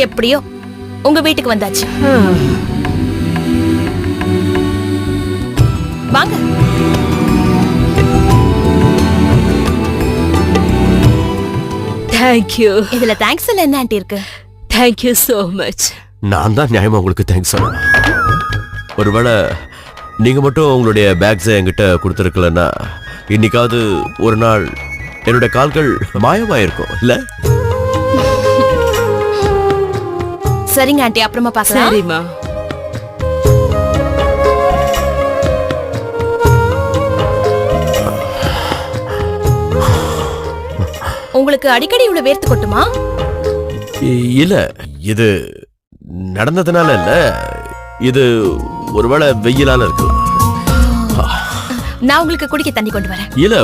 எப்படியோ உங்க வீட்டுக்கு வந்தாச்சு. வாங்க. தேங்க்யூ. இதுல தேங்க்ஸ் எல்லாம் என்ன ஆண்டி இருக்கு? Thank you so much. நான் தான் நியாயமா உங்களுக்கு தேங்க்ஸ் சொல்லணும். ஒருவேளை நீங்க மட்டும் உங்களுடைய பேக்ஸை என்கிட்ட கொடுத்துருக்கலன்னா இன்னைக்காவது ஒரு நாள் என்னோட கால்கள் மாயமாயிருக்கும் இல்ல? சரிங்க ஆண்டி, அப்புறமா பார்க்கலாம். சரிம்மா. உங்களுக்கு அடிக்கடி இவ்வளவு வேர்த்து கொட்டுமா? இல்ல, இது நடந்ததுனால இல்ல, இது ஒருவேளை வெயிலால இருக்கலாம். நான் உங்களுக்கு குடிக்க தண்ணி கொண்டு வரேன். இல்ல